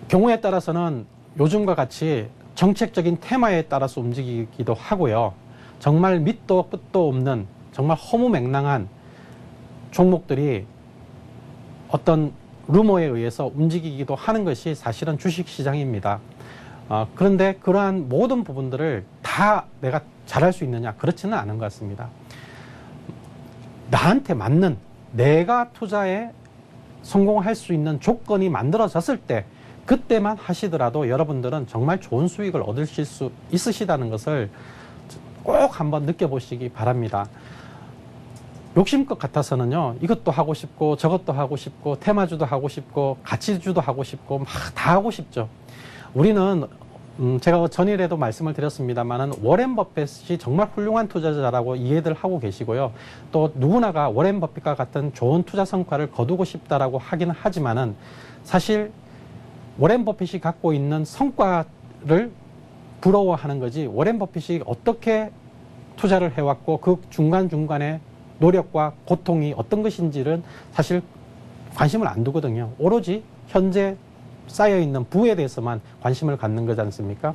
경우에 따라서는 요즘과 같이 정책적인 테마에 따라서 움직이기도 하고요. 정말 밑도 끝도 없는 정말 허무맹랑한 종목들이 어떤 루머에 의해서 움직이기도 하는 것이 사실은 주식시장입니다. 그런데 그러한 모든 부분들을 다 내가 잘할 수 있느냐? 그렇지는 않은 것 같습니다. 나한테 맞는 내가 투자에 성공할 수 있는 조건이 만들어졌을 때 그때만 하시더라도 여러분들은 정말 좋은 수익을 얻으실 수 있으시다는 것을 꼭 한번 느껴보시기 바랍니다. 욕심껏 같아서는요, 이것도 하고 싶고 저것도 하고 싶고 테마주도 하고 싶고 가치주도 하고 싶고 막 다 하고 싶죠. 우리는 제가 전일에도 말씀을 드렸습니다만은 워렌 버핏이 정말 훌륭한 투자자라고 이해들 하고 계시고요. 또 누구나가 워렌 버핏과 같은 좋은 투자 성과를 거두고 싶다라고 하긴 하지만은 사실 워렌 버핏이 갖고 있는 성과를 부러워하는 거지, 워렌 버핏이 어떻게 투자를 해왔고 그 중간중간에 노력과 고통이 어떤 것인지는 사실 관심을 안 두거든요. 오로지 현재 쌓여있는 부에 대해서만 관심을 갖는 거지 않습니까?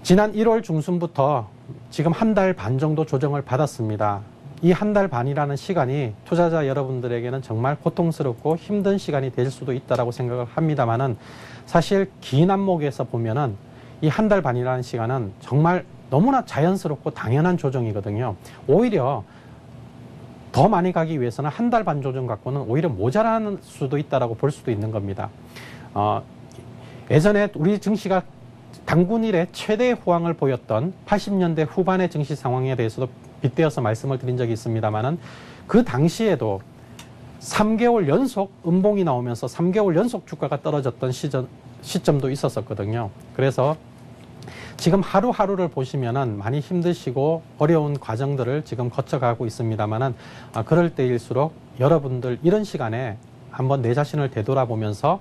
지난 1월 중순부터 지금 한 달 반 정도 조정을 받았습니다. 이 한 달 반이라는 시간이 투자자 여러분들에게는 정말 고통스럽고 힘든 시간이 될 수도 있다고 생각을 합니다만은 사실 긴 안목에서 보면은 이 한 달 반이라는 시간은 정말 너무나 자연스럽고 당연한 조정이거든요. 오히려 더 많이 가기 위해서는 한 달 반 조정 갖고는 오히려 모자랄 수도 있다고 볼 수도 있는 겁니다. 예전에 우리 증시가 단군 이래 최대의 호황을 보였던 80년대 후반의 증시 상황에 대해서도 빗대어서 말씀을 드린 적이 있습니다만은 그 당시에도 3개월 연속 음봉이 나오면서 3개월 연속 주가가 떨어졌던 시점도 있었었거든요. 그래서 지금 하루하루를 보시면은 많이 힘드시고 어려운 과정들을 지금 거쳐가고 있습니다만은 그럴 때일수록 여러분들 이런 시간에 한번 내 자신을 되돌아보면서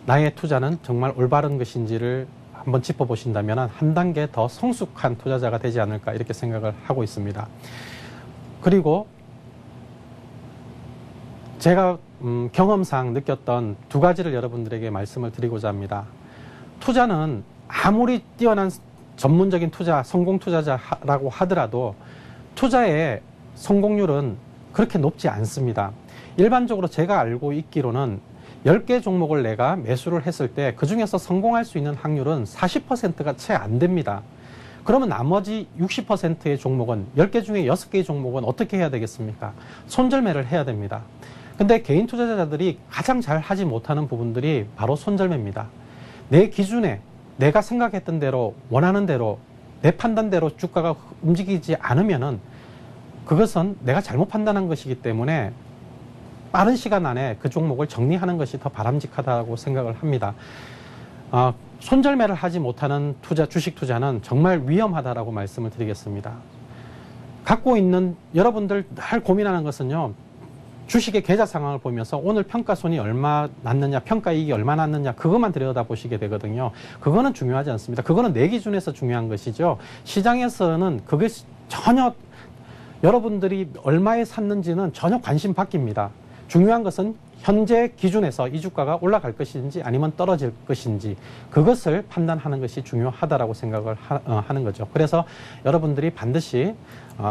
나의 투자는 정말 올바른 것인지를 한번 짚어보신다면 한 단계 더 성숙한 투자자가 되지 않을까 이렇게 생각을 하고 있습니다. 그리고 제가 경험상 느꼈던 두 가지를 여러분들에게 말씀을 드리고자 합니다. 투자는 아무리 뛰어난 전문적인 투자, 성공 투자자라고 하더라도 투자의 성공률은 그렇게 높지 않습니다. 일반적으로 제가 알고 있기로는 10개 종목을 내가 매수를 했을 때 그중에서 성공할 수 있는 확률은 40%가 채 안 됩니다. 그러면 나머지 60%의 종목은 10개 중에 6개의 종목은 어떻게 해야 되겠습니까? 손절매를 해야 됩니다. 근데 개인 투자자들이 가장 잘 하지 못하는 부분들이 바로 손절매입니다. 내 기준에 내가 생각했던 대로 원하는 대로 내 판단대로 주가가 움직이지 않으면은 그것은 내가 잘못 판단한 것이기 때문에 빠른 시간 안에 그 종목을 정리하는 것이 더 바람직하다고 생각을 합니다. 손절매를 하지 못하는 주식 투자는 정말 위험하다라고 말씀을 드리겠습니다. 갖고 있는 여러분들 늘 고민하는 것은요, 주식의 계좌 상황을 보면서 오늘 평가손이 얼마 났느냐, 평가이익이 얼마 났느냐, 그것만 들여다보시게 되거든요. 그거는 중요하지 않습니다. 그거는 내 기준에서 중요한 것이죠. 시장에서는 그것이 전혀 여러분들이 얼마에 샀는지는 전혀 관심 바뀝니다. 중요한 것은 현재 기준에서 이 주가가 올라갈 것인지 아니면 떨어질 것인지 그것을 판단하는 것이 중요하다라고 생각을 하는 거죠. 그래서 여러분들이 반드시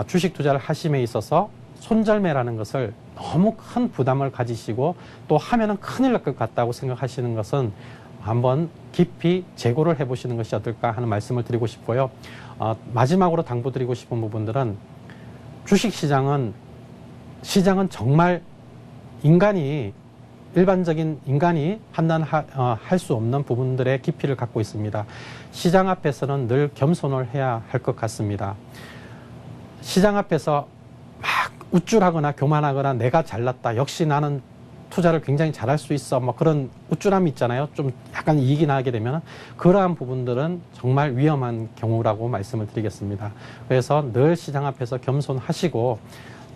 주식 투자를 하심에 있어서 손절매라는 것을 너무 큰 부담을 가지시고 또 하면은 큰일 날 것 같다고 생각하시는 것은 한번 깊이 재고를 해보시는 것이 어떨까 하는 말씀을 드리고 싶고요. 마지막으로 당부드리고 싶은 부분들은 주식시장은 정말 일반적인 인간이 판단할 수 없는 부분들의 깊이를 갖고 있습니다. 시장 앞에서는 늘 겸손을 해야 할 것 같습니다. 시장 앞에서 막 우쭐하거나 교만하거나 내가 잘났다. 역시 나는 투자를 굉장히 잘할 수 있어. 뭐 그런 우쭐함이 있잖아요. 좀 약간 이익이 나게 되면 그러한 부분들은 정말 위험한 경우라고 말씀을 드리겠습니다. 그래서 늘 시장 앞에서 겸손하시고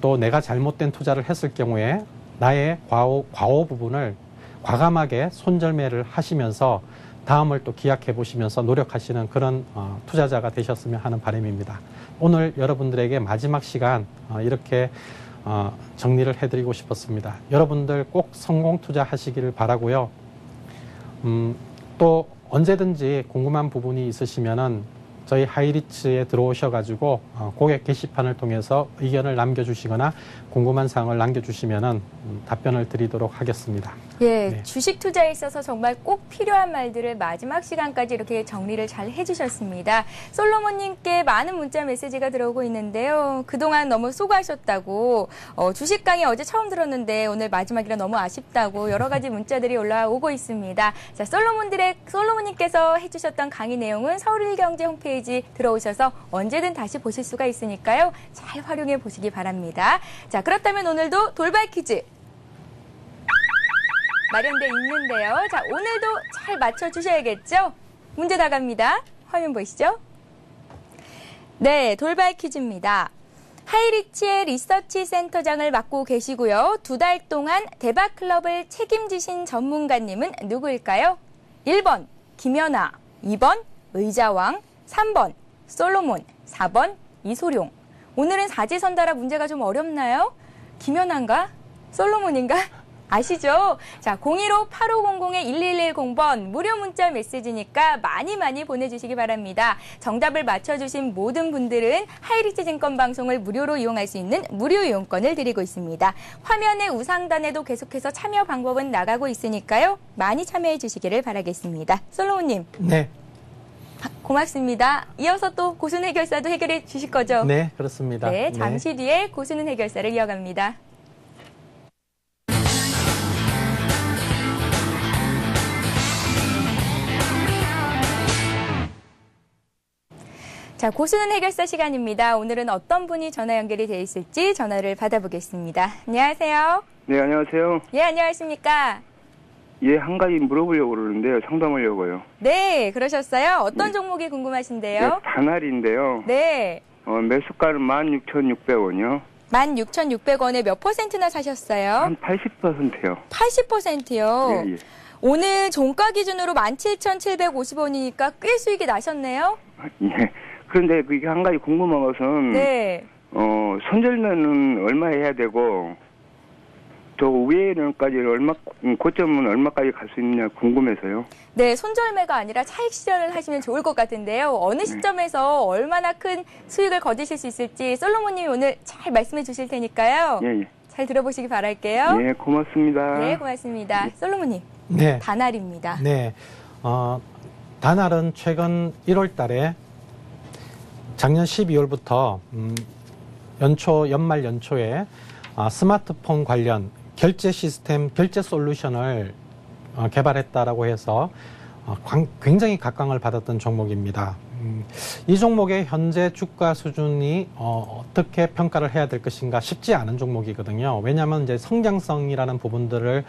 또 내가 잘못된 투자를 했을 경우에 나의 과오 부분을 과감하게 손절매를 하시면서 다음을 또 기약해 보시면서 노력하시는 그런 투자자가 되셨으면 하는 바람입니다. 오늘 여러분들에게 마지막 시간 이렇게 정리를 해드리고 싶었습니다. 여러분들 꼭 성공 투자하시기를 바라고요. 또 언제든지 궁금한 부분이 있으시면은 저희 하이리츠에 들어오셔가지고 고객 게시판을 통해서 의견을 남겨주시거나 궁금한 사항을 남겨주시면은 답변을 드리도록 하겠습니다. 예, 네. 주식 투자에 있어서 정말 꼭 필요한 말들을 마지막 시간까지 이렇게 정리를 잘 해주셨습니다. 솔로몬님께 많은 문자 메시지가 들어오고 있는데요. 그동안 너무 수고하셨다고, 주식 강의 어제 처음 들었는데 오늘 마지막이라 너무 아쉽다고 여러 가지 문자들이 올라오고 있습니다. 자, 솔로몬님께서 해주셨던 강의 내용은 서울일경제 홈페이지 들어오셔서 언제든 다시 보실 수가 있으니까요. 잘 활용해 보시기 바랍니다. 자, 그렇다면 오늘도 돌발 퀴즈 마련돼 있는데요. 자, 오늘도 잘 맞춰주셔야겠죠? 문제 나갑니다. 화면 보시죠. 네, 돌발 퀴즈입니다. 하이리치의 리서치 센터장을 맡고 계시고요. 2달 동안 대박클럽을 책임지신 전문가님은 누구일까요? 1번 김연아, 2번 의자왕, 3번 솔로몬, 4번 이소룡. 오늘은 사지선다라 문제가 좀 어렵나요? 김연아인가? 솔로몬인가? 아시죠? 자, 015-8500-1110번 무료 문자 메시지니까 많이 보내주시기 바랍니다. 정답을 맞춰주신 모든 분들은 하이리치 증권방송을 무료로 이용할 수 있는 무료 이용권을 드리고 있습니다. 화면의 우상단에도 계속해서 참여 방법은 나가고 있으니까요. 많이 참여해 주시기를 바라겠습니다. 솔로몬님. 네. 고맙습니다. 이어서 또 고순 해결사도 해결해 주실 거죠? 네, 그렇습니다. 네, 잠시 뒤에 고순 해결사를 이어갑니다. 자, 고수는 해결사 시간입니다. 오늘은 어떤 분이 전화 연결이 되어 있을지 전화를 받아보겠습니다. 안녕하세요. 네, 안녕하세요. 예, 안녕하십니까. 예, 한 가지 물어보려고 그러는데요. 상담하려고요. 네, 그러셨어요. 어떤 종목이 궁금하신데요? 네, 단알인데요. 네. 매수가는 16,600원이요. 16,600원에 몇 %나 사셨어요? 한 80%요. 80%요? 예, 예. 오늘 종가 기준으로 17,750원이니까 꽤 수익이 나셨네요? 예. 그런데 그게 한 가지 궁금한 것은, 네. 손절매는 얼마 해야 되고, 저 위에는까지 고점은 얼마까지 갈 수 있느냐 궁금해서요. 네, 손절매가 아니라 차익 실현을 하시면 좋을 것 같은데요. 어느 시점에서 얼마나 큰 수익을 거두실 수 있을지 솔로몬님이 오늘 잘 말씀해 주실 테니까요. 예, 예. 잘 들어보시기 바랄게요. 예, 고맙습니다. 네, 고맙습니다. 솔로몬님, 네. 단알입니다. 네. 단알은 최근 1월 달에 작년 12월부터 연말 연초에 스마트폰 관련 결제 시스템, 결제 솔루션을 개발했다라고 해서 굉장히 각광을 받았던 종목입니다. 이 종목의 현재 주가 수준이 어떻게 평가를 해야 될 것인가 쉽지 않은 종목이거든요. 왜냐하면 이제 성장성이라는 부분들을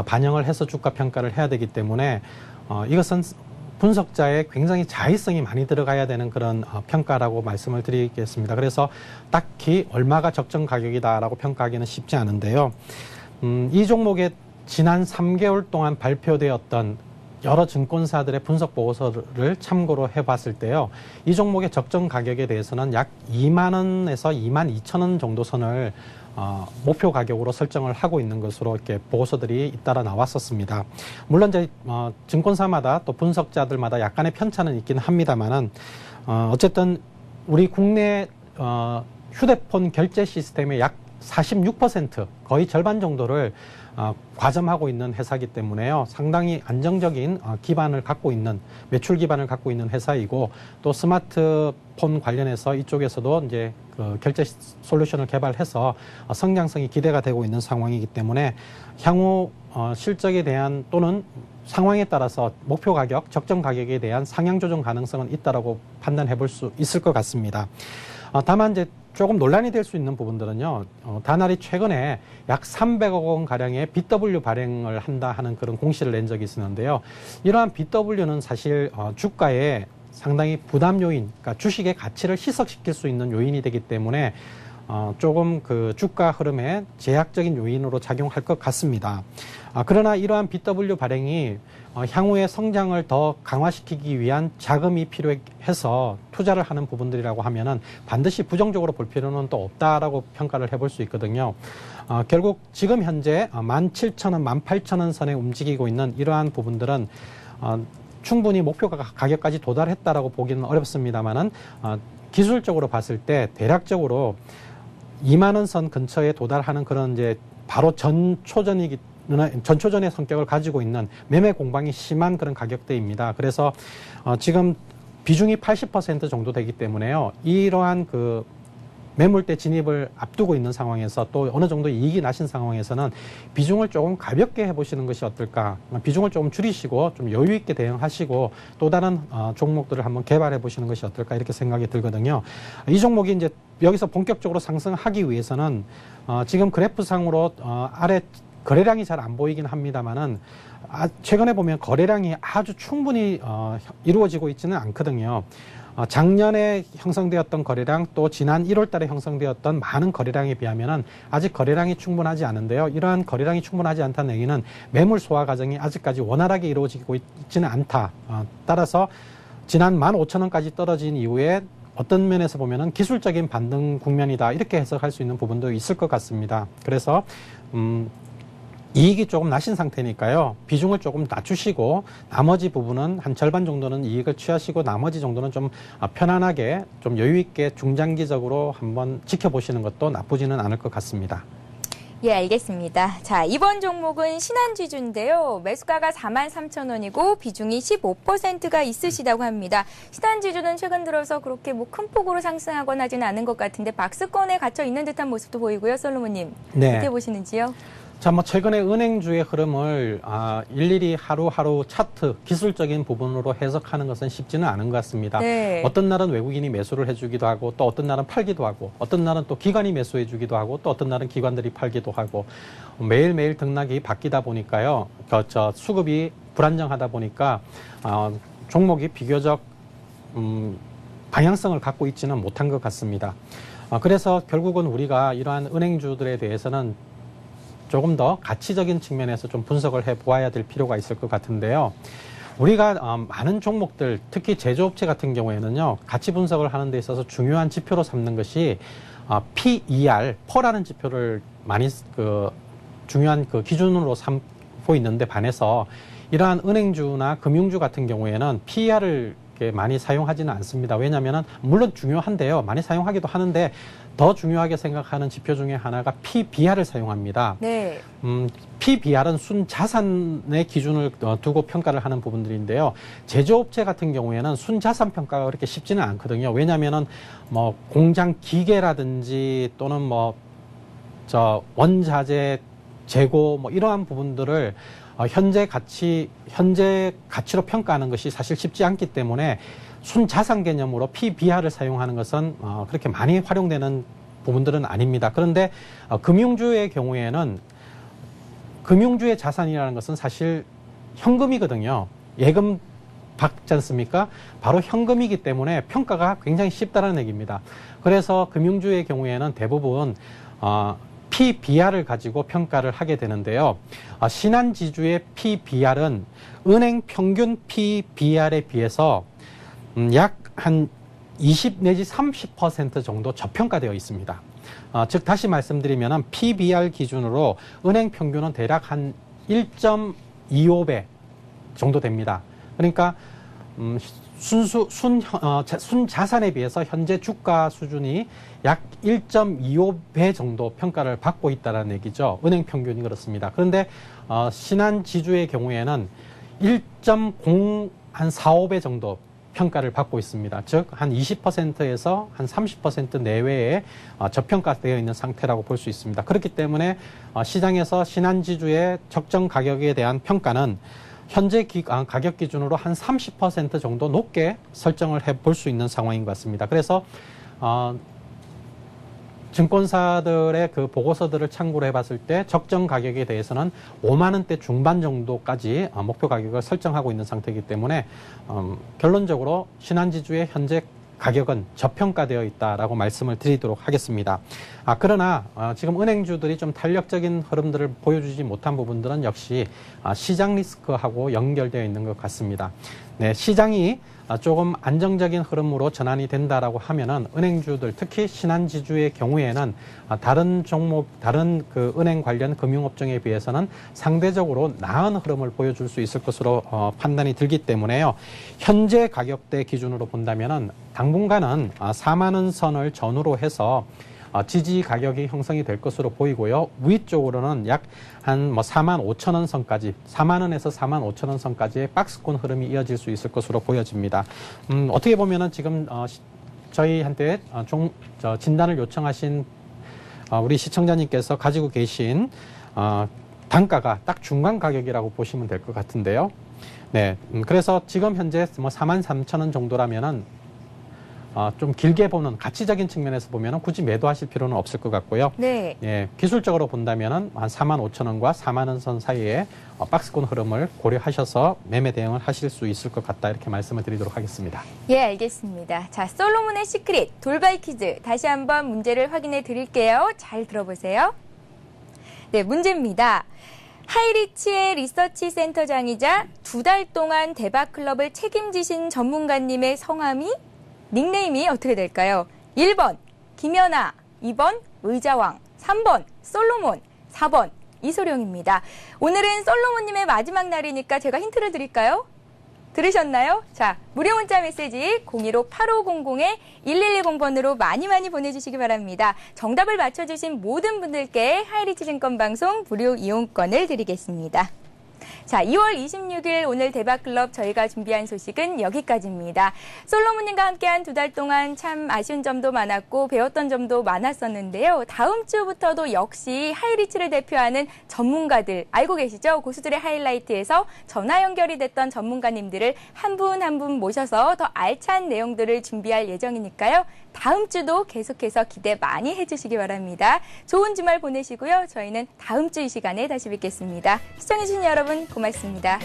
반영을 해서 주가 평가를 해야 되기 때문에 이것은 분석자의 굉장히 자의성이 많이 들어가야 되는 그런 평가라고 말씀을 드리겠습니다. 그래서 딱히 얼마가 적정 가격이다라고 평가하기는 쉽지 않은데요. 이 종목에 지난 3개월 동안 발표되었던 여러 증권사들의 분석 보고서를 참고로 해봤을 때요. 이 종목의 적정 가격에 대해서는 약 2만 원에서 2만 2천 원 정도 선을 목표 가격으로 설정을 하고 있는 것으로 이렇게 보고서들이 잇따라 나왔었습니다. 물론 이제 증권사마다 또 분석자들마다 약간의 편차는 있긴 합니다만은 어쨌든 우리 국내 휴대폰 결제 시스템의 약 46% 거의 절반 정도를 과점하고 있는 회사이기 때문에요. 상당히 안정적인 기반을 갖고 있는 매출 기반을 갖고 있는 회사이고 또 스마트폰 관련해서 이쪽에서도 이제 그 결제 솔루션을 개발해서 성장성이 기대가 되고 있는 상황이기 때문에 향후 실적에 대한 또는 상황에 따라서 목표 가격, 적정 가격에 대한 상향 조정 가능성은 있다라고 판단해 볼 수 있을 것 같습니다. 다만 이제 조금 논란이 될 수 있는 부분들은요. 다날이 최근에 약 300억 원 가량의 BW 발행을 한다 하는 그런 공시를 낸 적이 있었는데요. 이러한 BW는 사실 주가에 상당히 부담 요인, 그러니까 주식의 가치를 희석시킬 수 있는 요인이 되기 때문에 조금 그 주가 흐름에 제약적인 요인으로 작용할 것 같습니다. 그러나 이러한 BW 발행이 향후의 성장을 더 강화시키기 위한 자금이 필요해서 투자를 하는 부분들이라고 하면은 반드시 부정적으로 볼 필요는 또 없다라고 평가를 해볼 수 있거든요. 결국 지금 현재 17,000원, 18,000원 선에 움직이고 있는 이러한 부분들은 충분히 목표 가격까지 도달했다라고 보기는 어렵습니다만은 기술적으로 봤을 때 대략적으로 2만 원 선 근처에 도달하는 그런 이제 바로 전초전의 성격을 가지고 있는 매매 공방이 심한 그런 가격대입니다. 그래서 지금 비중이 80% 정도 되기 때문에요. 이러한 그 매물대 진입을 앞두고 있는 상황에서 또 어느 정도 이익이 나신 상황에서는 비중을 조금 가볍게 해보시는 것이 어떨까. 비중을 조금 줄이시고 좀 여유 있게 대응하시고 또 다른 종목들을 한번 개발해 보시는 것이 어떨까 이렇게 생각이 들거든요. 이 종목이 이제 여기서 본격적으로 상승하기 위해서는 지금 그래프상으로 아래 거래량이 잘 안 보이긴 합니다만은 최근에 보면 거래량이 아주 충분히 이루어지고 있지는 않거든요. 작년에 형성되었던 거래량 또 지난 1월 달에 형성되었던 많은 거래량에 비하면은 아직 거래량이 충분하지 않은데요. 이러한 거래량이 충분하지 않다는 얘기는 매물 소화 과정이 아직까지 원활하게 이루어지고 있지는 않다. 따라서 지난 15,000원까지 떨어진 이후에 어떤 면에서 보면은 기술적인 반등 국면이다. 이렇게 해석할 수 있는 부분도 있을 것 같습니다. 그래서 이익이 조금 나신 상태니까요. 비중을 조금 낮추시고 나머지 부분은 한 절반 정도는 이익을 취하시고 나머지 정도는 좀 편안하게 좀 여유 있게 중장기적으로 한번 지켜보시는 것도 나쁘지는 않을 것 같습니다. 예, 알겠습니다. 자, 이번 종목은 신한지주인데요. 매수가가 43,000원이고 비중이 15%가 있으시다고 합니다. 신한지주는 최근 들어서 그렇게 뭐 큰 폭으로 상승하거나 하지는 않은 것 같은데 박스권에 갇혀 있는 듯한 모습도 보이고요. 솔로몬님, 네. 어떻게 보시는지요? 자, 뭐 최근에 은행주의 흐름을 일일이 하루하루 차트 기술적인 부분으로 해석하는 것은 쉽지는 않은 것 같습니다. 네. 어떤 날은 외국인이 매수를 해주기도 하고 또 어떤 날은 팔기도 하고 어떤 날은 또 기관이 매수해주기도 하고 또 어떤 날은 기관들이 팔기도 하고 매일매일 등락이 바뀌다 보니까요. 수급이 불안정하다 보니까 종목이 비교적 방향성을 갖고 있지는 못한 것 같습니다. 그래서 결국은 우리가 이러한 은행주들에 대해서는 조금 더 가치적인 측면에서 좀 분석을 해보아야 될 필요가 있을 것 같은데요. 우리가 많은 종목들, 특히 제조업체 같은 경우에는요, 가치 분석을 하는 데 있어서 중요한 지표로 삼는 것이 PER, 퍼라는 지표를 많이 중요한 기준으로 삼고 있는데 반해서 이러한 은행주나 금융주 같은 경우에는 PER을 많이 사용하지는 않습니다. 왜냐하면 물론 중요한데요. 많이 사용하기도 하는데 더 중요하게 생각하는 지표 중에 하나가 PBR을 사용합니다. 네. PBR은 순자산의 기준을 두고 평가를 하는 부분들인데요. 제조업체 같은 경우에는 순자산 평가가 그렇게 쉽지는 않거든요. 왜냐하면은 뭐 공장 기계라든지 또는 뭐 원자재 재고 뭐 이러한 부분들을 현재 가치로 평가하는 것이 사실 쉽지 않기 때문에 순자산 개념으로 PBR을 사용하는 것은 그렇게 많이 활용되는 부분들은 아닙니다. 그런데 금융주의 경우에는 금융주의 자산이라는 것은 사실 현금이거든요. 예금 받지 않습니까? 바로 현금이기 때문에 평가가 굉장히 쉽다는 얘기입니다. 그래서 금융주의 경우에는 대부분 PBR을 가지고 평가를 하게 되는데요. 신한지주의 PBR은 은행 평균 PBR에 비해서 약 한 20 내지 30% 정도 저평가되어 있습니다. 즉 다시 말씀드리면 PBR 기준으로 은행 평균은 대략 한 1.25배 정도 됩니다. 그러니까 순 자산에 비해서 현재 주가 수준이 약 1.25배 정도 평가를 받고 있다는 얘기죠. 은행 평균이 그렇습니다. 그런데 신한지주의 경우에는 1.045배 정도 평가를 받고 있습니다. 즉 한 20%에서 한 30% 내외에 저평가되어 있는 상태라고 볼 수 있습니다. 그렇기 때문에 시장에서 신한지주의 적정 가격에 대한 평가는 현재 가격 기준으로 한 30% 정도 높게 설정을 해볼 수 있는 상황인 것 같습니다. 그래서 증권사들의 그 보고서들을 참고로 해봤을 때 적정 가격에 대해서는 5만 원대 중반 정도까지 목표 가격을 설정하고 있는 상태이기 때문에 결론적으로 신한지주의 현재 가격은 저평가되어 있다라고 말씀을 드리도록 하겠습니다. 그러나 지금 은행주들이 좀 탄력적인 흐름들을 보여주지 못한 부분들은 역시 시장 리스크하고 연결되어 있는 것 같습니다. 네, 시장이 조금 안정적인 흐름으로 전환이 된다라고 하면은 은행주들, 특히 신한지주의 경우에는 다른 종목, 다른 그 은행 관련 금융업종에 비해서는 상대적으로 나은 흐름을 보여줄 수 있을 것으로 판단이 들기 때문에요. 현재 가격대 기준으로 본다면은 당분간은 4만 원 선을 전후로 해서 지지 가격이 형성이 될 것으로 보이고요. 위쪽으로는 약 한 4만 5천 원 선까지, 4만 원에서 4만 5천 원 선까지의 박스권 흐름이 이어질 수 있을 것으로 보여집니다. 어떻게 보면은 지금 저희한테 진단을 요청하신 우리 시청자님께서 가지고 계신 단가가 딱 중간 가격이라고 보시면 될 것 같은데요. 네, 그래서 지금 현재 4만 3천 원 정도라면은 좀 길게 보는 가치적인 측면에서 보면은 굳이 매도하실 필요는 없을 것 같고요. 네. 예, 기술적으로 본다면은 한 4만 5천 원과 4만 원 선 사이에 박스권 흐름을 고려하셔서 매매 대응을 하실 수 있을 것 같다 이렇게 말씀을 드리도록 하겠습니다. 예, 알겠습니다. 자, 솔로몬의 시크릿 돌발 퀴즈 다시 한번 문제를 확인해 드릴게요. 잘 들어보세요. 네, 문제입니다. 하이리치의 리서치 센터장이자 2달 동안 대박클럽을 책임지신 전문가님의 성함이 닉네임이 어떻게 될까요? 1번 김연아, 2번 의자왕, 3번 솔로몬, 4번 이소룡입니다. 오늘은 솔로몬님의 마지막 날이니까 제가 힌트를 드릴까요? 들으셨나요? 자, 무료 문자 메시지 015-8500-1110번으로 많이 보내주시기 바랍니다. 정답을 맞춰주신 모든 분들께 하이리치 증권방송 무료 이용권을 드리겠습니다. 자, 2월 26일 오늘 대박클럽 저희가 준비한 소식은 여기까지입니다. 솔로몬님과 함께한 2달 동안 참 아쉬운 점도 많았고 배웠던 점도 많았었는데요. 다음 주부터도 역시 하이리치를 대표하는 전문가들 알고 계시죠? 고수들의 하이라이트에서 전화 연결이 됐던 전문가님들을 한 분 한 분 모셔서 더 알찬 내용들을 준비할 예정이니까요. 다음 주도 계속해서 기대 많이 해주시기 바랍니다. 좋은 주말 보내시고요. 저희는 다음 주 이 시간에 다시 뵙겠습니다. 시청해주신 여러분 고맙습니다.